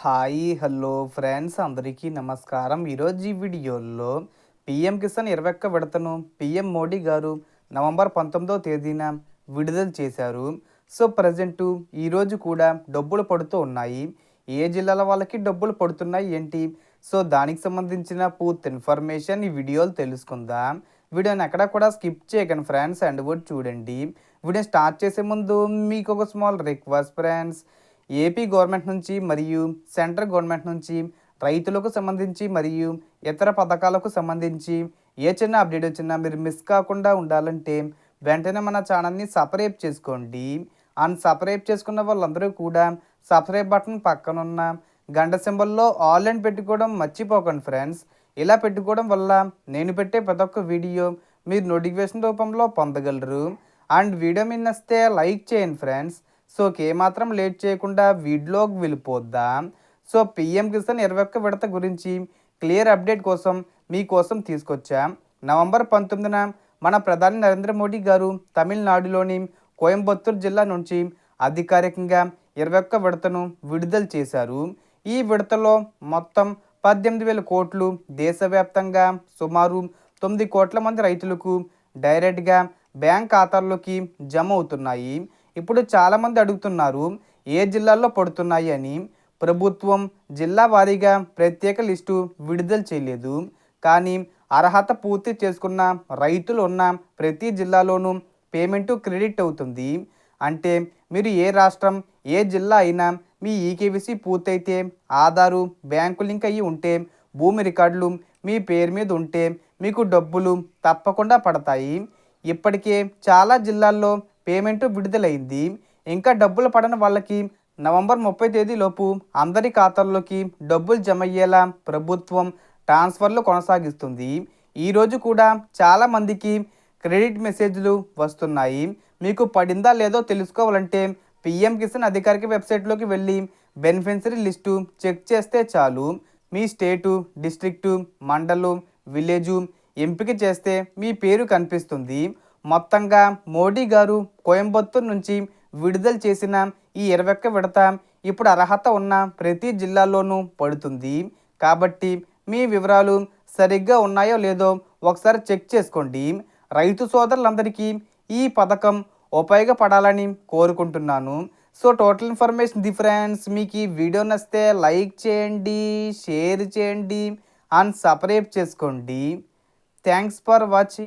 Hi hello friends అందరికీ నమస్కారం. ఈరోజు ఈ వీడియోలో పీఎం కిసాన్ 21 విడతను పీఎం మోడీ గారు నవంబర్ 19వ తేదీన విడుదల చేశారు. సో ప్రజెంటు ఈరోజు కూడా డబ్బులు పడుతూ ఉన్నాయి. ఏ జిల్లాల వాళ్ళకి డబ్బులు పడుతున్నాయి ఏంటి? సో దానికి సంబంధించిన పూర్తి ఇన్ఫర్మేషన్ ఈ వీడియోలో తెలుసుకుందాం. వీడియోని ఎక్కడ కూడా స్కిప్ చేయకండి ఫ్రెండ్స్, అండ్ కూడా చూడండి. వీడియో స్టార్ట్ చేసే ముందు మీకు ఒక small request friends. AP government నుంచి మరియు సెంట్రల్ గవర్నమెంట్ నుంచి రైతులకు సంబంధించి మరియు ఇతర పథకాలకు సంబంధించి ఏ చిన్న అప్డేట్ వచ్చినా మీరు మిస్ కాకుండా ఉండాలంటే వెంటనే మన ఛానల్ని సబ్స్క్రైబ్ చేసుకోండి. అండ్ సబ్స్క్రైబ్ చేసుకున్న వాళ్ళందరూ కూడా సబ్స్క్రైబ్ బటన్ పక్కనున్న గంట సింబల్లో ఆల్ అని పెట్టుకోవడం మర్చిపోకండి ఫ్రెండ్స్. ఇలా పెట్టుకోవడం వల్ల నేను పెట్టే ప్రతి ఒక్క వీడియో మీరు నోటిఫికేషన్ రూపంలో పొందగలరు. అండ్ వీడియో మీద నచ్చితే లైక్ చేయండి ఫ్రెండ్స్. సో ఏమాత్రం లేట్ చేయకుండా వీడియోకి వెళ్ళిపోద్దాం. సో పీఎం కిసాన్ 21 విడత గురించి క్లియర్ అప్డేట్ కోసం మీకోసం తీసుకొచ్చాం. నవంబర్ 19న మన ప్రధాని నరేంద్ర మోడీ గారు తమిళనాడులోని కోయంబత్తూరు జిల్లా నుంచి అధికారికంగా 21 విడతను విడుదల చేశారు. ఈ విడతలో మొత్తం 18,000 కోట్లు దేశవ్యాప్తంగా సుమారు 9 కోట్ల మంది రైతులకు డైరెక్ట్గా బ్యాంక్ ఖాతాల్లోకి జమ అవుతున్నాయి. ఇప్పుడు చాలామంది అడుగుతున్నారు ఏ జిల్లాల్లో పడుతున్నాయి అని. ప్రభుత్వం జిల్లా వారీగా ప్రత్యేక లిస్టు విడుదల చేయలేదు. కానీ అర్హత పూర్తి చేసుకున్న రైతులు ఉన్న ప్రతి జిల్లాలోనూ పేమెంటు క్రెడిట్ అవుతుంది. అంటే మీరు ఏ రాష్ట్రం ఏ జిల్లా అయినా మీ ఈకేవీసీ పూర్తయితే, ఆధారు బ్యాంకు లింక్ అయ్యి ఉంటే, భూమి రికార్డులు మీ పేరు మీద ఉంటే మీకు డబ్బులు తప్పకుండా పడతాయి. ఇప్పటికే చాలా జిల్లాల్లో పేమెంటు విడుదలైంది. ఇంకా డబ్బులు పడని వాళ్ళకి నవంబర్ 30 తేదీలోపు అందరి ఖాతాల్లోకి డబ్బులు జమ అయ్యేలా ప్రభుత్వం ట్రాన్స్ఫర్లు కొనసాగిస్తుంది. ఈరోజు కూడా చాలామందికి క్రెడిట్ మెసేజ్లు వస్తున్నాయి. మీకు పడిందా లేదో తెలుసుకోవాలంటే పీఎం కిసాన్ అధికారిక వెబ్సైట్లోకి వెళ్ళి బెనిఫిషరీ లిస్టు చెక్ చేస్తే చాలు. మీ స్టేటు, డిస్ట్రిక్టు, మండలం, విలేజు ఎంపిక చేస్తే మీ పేరు కనిపిస్తుంది. మొత్తంగా మోడీ గారు కోయంబత్తూరు నుంచి విడుదల చేసిన ఈ 21 విడత ఇప్పుడు అర్హత ఉన్న ప్రతి జిల్లాలోనూ పడుతుంది. కాబట్టి మీ వివరాలు సరిగ్గా ఉన్నాయో లేదో ఒకసారి చెక్ చేసుకోండి. రైతు సోదరులందరికీ ఈ పథకం ఉపయోగపడాలని కోరుకుంటున్నాను. So total information friends. మీకు ఈ వీడియో నచ్చితే లైక్ చేయండి, షేర్ చేయండి అండ్ సబ్స్క్రైబ్ చేసుకోండి. Thanks for watching.